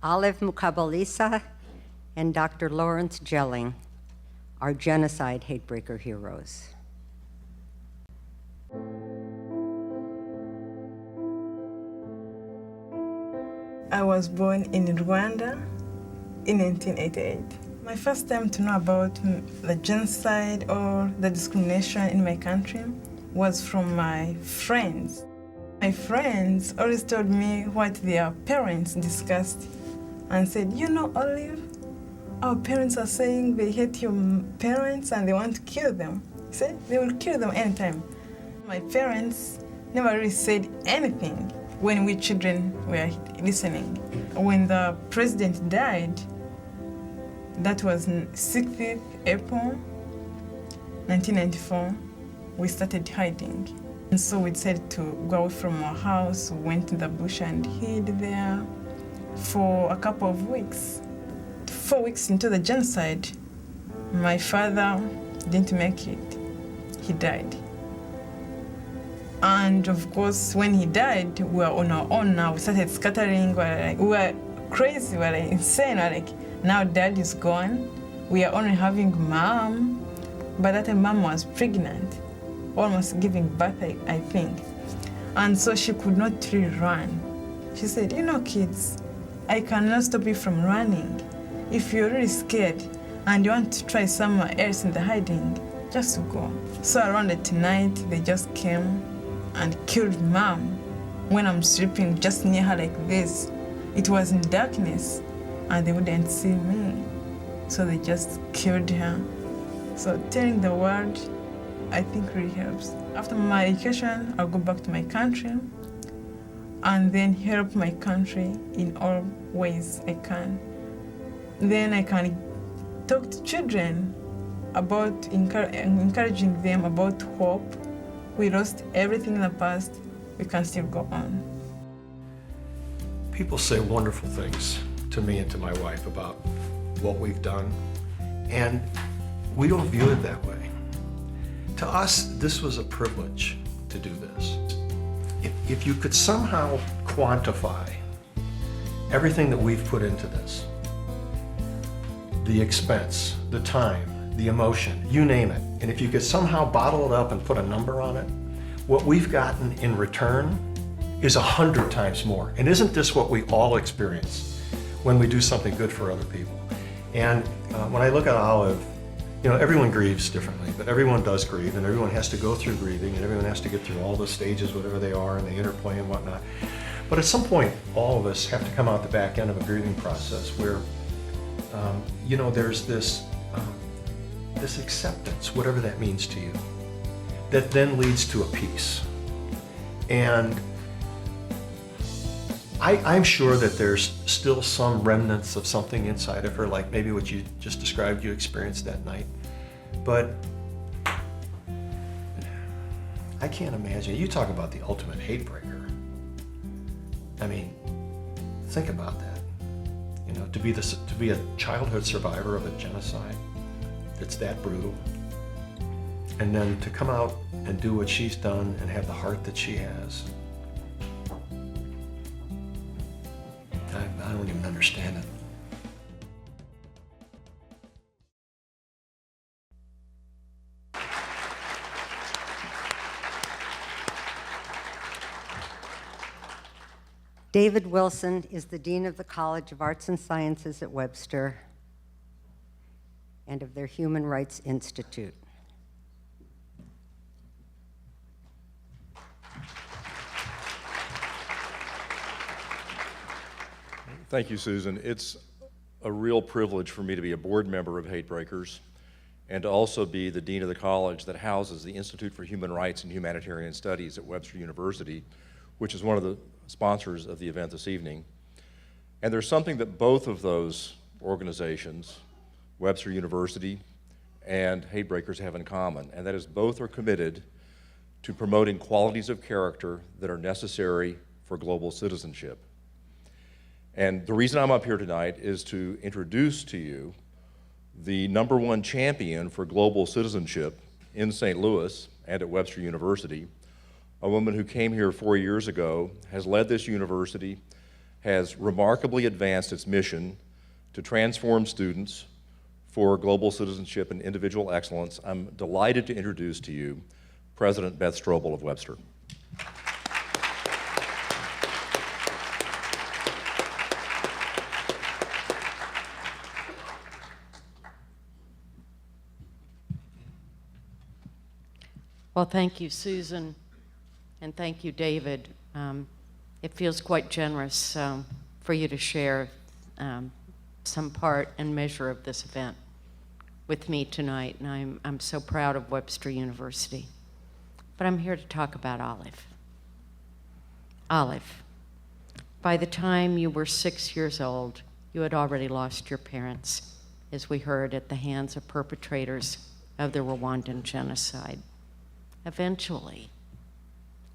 Olive Mukabalisa and Dr. Lawrence Jehling are Genocide HateBraker heroes. I was born in Rwanda in 1988. My first time to know about the genocide or the discrimination in my country was from my friends. My friends always told me what their parents discussed and said, you know, Olive, our parents are saying they hate your parents and they want to kill them. He said they will kill them anytime. My parents never really said anything when we children were listening. When the president died, that was 6th April 1994, we started hiding. And so we decided to go away from our house, went to the bush and hid there for a couple of weeks. 4 weeks into the genocide, my father didn't make it. He died. And of course, when he died, we were on our own now. We started scattering, we were crazy, we were insane. We were like, now dad is gone. We are only having mom. By that time, mom was pregnant, almost giving birth, I think. And so she could not really run. She said, you know, kids, I cannot stop you from running. If you're really scared and you want to try somewhere else in the hiding, just go. So around at night, they just came and killed mom when I'm sleeping just near her like this. It was in darkness and they wouldn't see me. So they just killed her. So telling the world, I think really helps. After my education, I'll go back to my country and then help my country in all ways I can. Then I can talk to children about encouraging them about hope. We lost everything in the past, we can still go on. People say wonderful things to me and to my wife about what we've done, and we don't view it that way. To us, this was a privilege to do this. If you could somehow quantify everything that we've put into this, the expense, the time, the emotion, you name it, and if you could somehow bottle it up and put a number on it, what we've gotten in return is 100 times more. And isn't this what we all experience when we do something good for other people? And when I look at Olive, you know, everyone grieves differently, but everyone does grieve, and everyone has to go through grieving, and everyone has to get through all the stages, whatever they are, and the interplay and whatnot. But at some point, all of us have to come out the back end of a grieving process where, you know, there's this acceptance, whatever that means to you, that then leads to a peace. And I'm sure that there's still some remnants of something inside of her, like maybe what you just described you experienced that night. But I can't imagine. You talk about the ultimate hate breaker. I mean, think about that. You know, to be a childhood survivor of a genocide that's that brutal, and then to come out and do what she's done and have the heart that she has. I don't even understand it. David Wilson is the Dean of the College of Arts and Sciences at Webster and of their Human Rights Institute. Thank you, Susan. It's a real privilege for me to be a board member of HateBrakers and to also be the dean of the college that houses the Institute for Human Rights and Humanitarian Studies at Webster University, which is one of the sponsors of the event this evening. And there's something that both of those organizations, Webster University and HateBrakers, have in common, and that is both are committed to promoting qualities of character that are necessary for global citizenship. And the reason I'm up here tonight is to introduce to you the #1 champion for global citizenship in St. Louis and at Webster University, a woman who came here 4 years ago, has led this university, has remarkably advanced its mission to transform students for global citizenship and individual excellence. I'm delighted to introduce to you President Beth Strobel of Webster. Well, thank you, Susan, and thank you, David. It feels quite generous for you to share some part and measure of this event with me tonight, and I'm so proud of Webster University. But I'm here to talk about Olive. Olive, by the time you were 6 years old, you had already lost your parents, as we heard, at the hands of perpetrators of the Rwandan genocide. Eventually,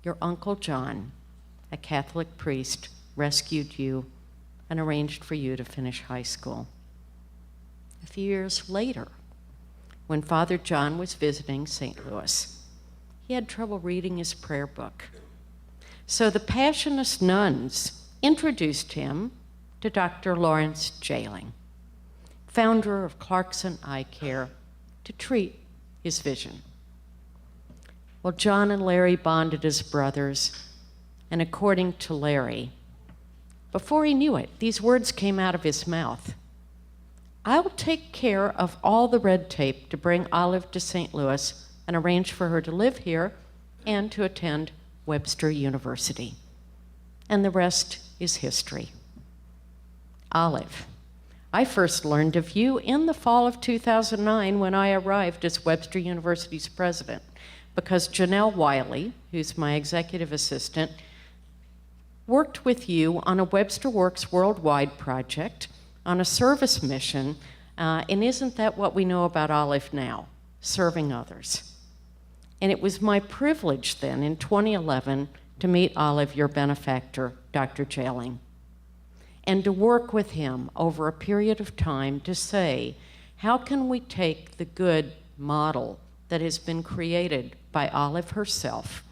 your Uncle John, a Catholic priest, rescued you and arranged for you to finish high school. A few years later, when Father John was visiting St. Louis, he had trouble reading his prayer book. So the Passionist nuns introduced him to Dr. Lawrence Jehling, founder of Clarkson Eyecare, to treat his vision. Well, John and Larry bonded as brothers, and according to Larry, before he knew it, these words came out of his mouth: "I'll take care of all the red tape to bring Olive to St. Louis and arrange for her to live here and to attend Webster University." And the rest is history. Olive, I first learned of you in the fall of 2009 when I arrived as Webster University's president, because Janelle Wiley, who's my executive assistant, worked with you on a Webster Works Worldwide project on a service mission, and isn't that what we know about Olive now? Serving others. And it was my privilege then, in 2011, to meet Olive, your benefactor, Dr. Jehling, and to work with him over a period of time to say, how can we take the good model that has been created by Olive herself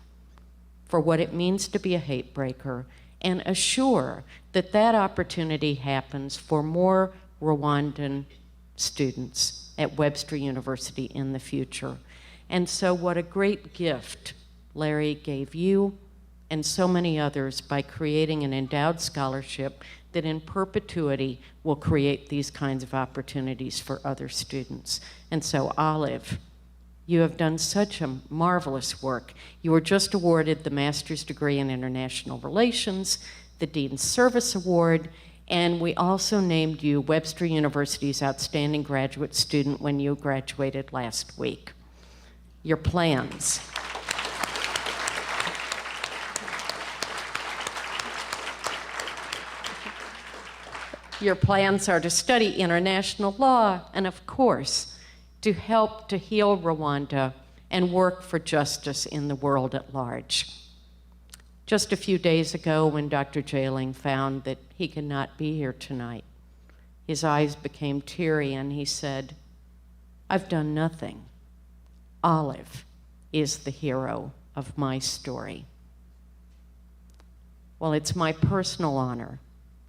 for what it means to be a hate breaker and assure that that opportunity happens for more Rwandan students at Webster University in the future. And so what a great gift Larry gave you and so many others by creating an endowed scholarship that in perpetuity will create these kinds of opportunities for other students. And so Olive, you have done such a marvelous work. You were just awarded the Master's degree in International Relations, the Dean's Service Award, and we also named you Webster University's Outstanding Graduate Student when you graduated last week. Your plans. Your plans are to study international law and, of course, to help to heal Rwanda and work for justice in the world at large. Just a few days ago, when Dr. Jehling found that he could not be here tonight, his eyes became teary and he said, "I've done nothing. Olive is the hero of my story." Well, it's my personal honor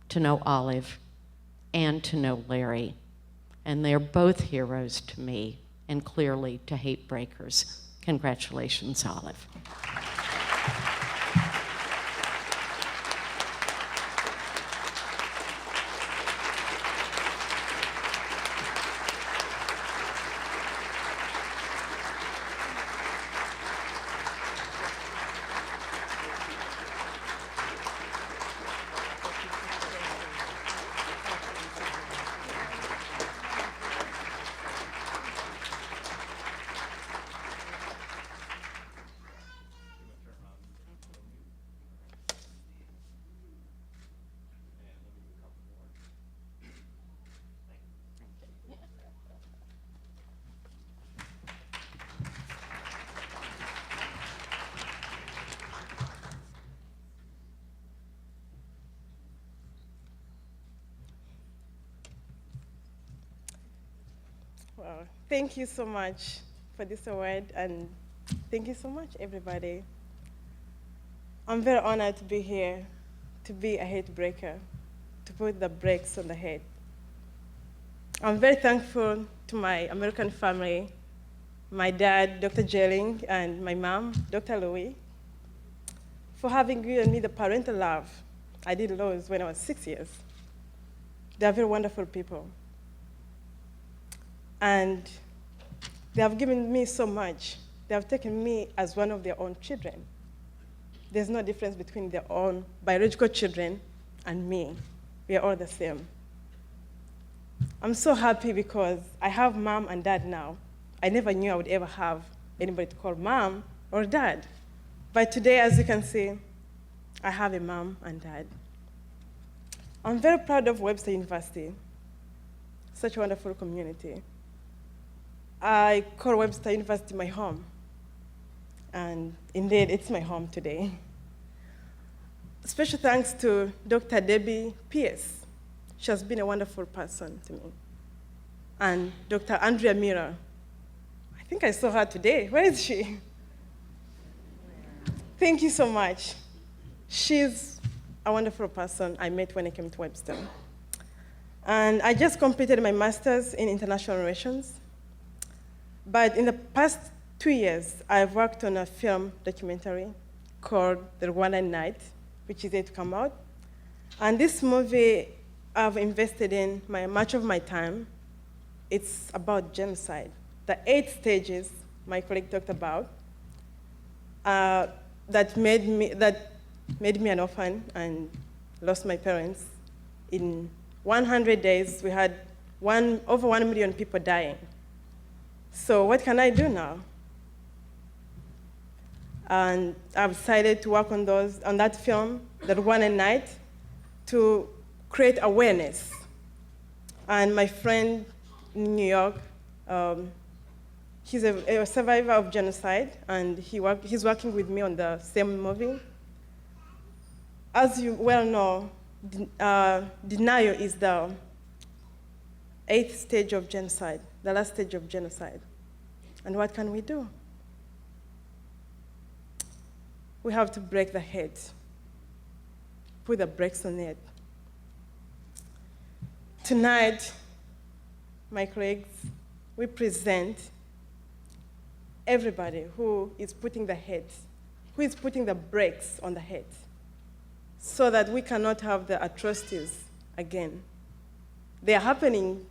to know Olive and to know Larry. And they're both heroes to me and clearly to hate breakers. Congratulations, Olive. Wow, thank you so much for this award, and thank you so much, everybody. I'm very honored to be here, to be a hate breaker. to put the brakes on the head. I'm very thankful to my American family, my dad, Dr. Jehling, and my mom, Dr. Louis, for having given me the parental love I did lose when I was 6 years. They are very wonderful people. And they have given me so much. They have taken me as one of their own children. There's no difference between their own biological children and me. We are all the same. I'm so happy because I have mom and dad now. I never knew I would ever have anybody to call mom or dad. But today, as you can see, I have a mom and dad. I'm very proud of Webster University, such a wonderful community. I call Webster University my home. And indeed, it's my home today. Special thanks to Dr. Debbie Pierce. She has been a wonderful person to me. And Dr. Andrea Mira. I think I saw her today. Where is she? Thank you so much. She's a wonderful person I met when I came to Webster. And I just completed my master's in international relations. But in the past 2 years, I've worked on a film documentary called The Rwandan Night, which is yet to come out. And this movie, I've invested in much of my time. It's about genocide. The 8 stages my colleague talked about that made me an orphan and lost my parents. In 100 days, we had over 1 million people dying. So what can I do now? And I've decided to work on that film, The Rwandan Night, to create awareness. And my friend in New York, he's a survivor of genocide, and he's working with me on the same movie. As you well know, denial is the 8th stage of genocide, the last stage of genocide. And what can we do? We have to break the head, put the brakes on it. Tonight, my colleagues, we present everybody who is putting the brakes on the head, so that we cannot have the atrocities again. They are happening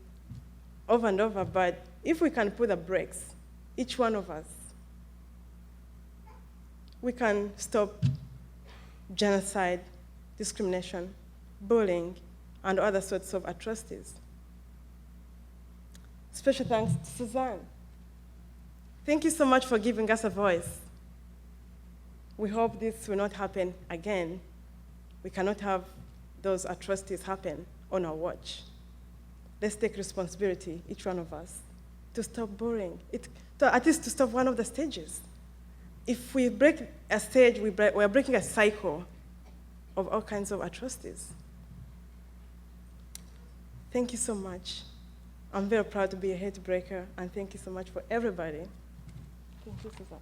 over and over, but if we can put the brakes, each one of us, we can stop genocide, discrimination, bullying, and other sorts of atrocities. Special thanks to Suzanne. Thank you so much for giving us a voice. We hope this will not happen again. We cannot have those atrocities happen on our watch. Let's take responsibility, each one of us, to stop bullying, at least to stop one of the stages. If we break a stage, we're breaking a cycle of all kinds of atrocities. Thank you so much. I'm very proud to be a HateBraker, and thank you so much for everybody. Thank you, Suzanne.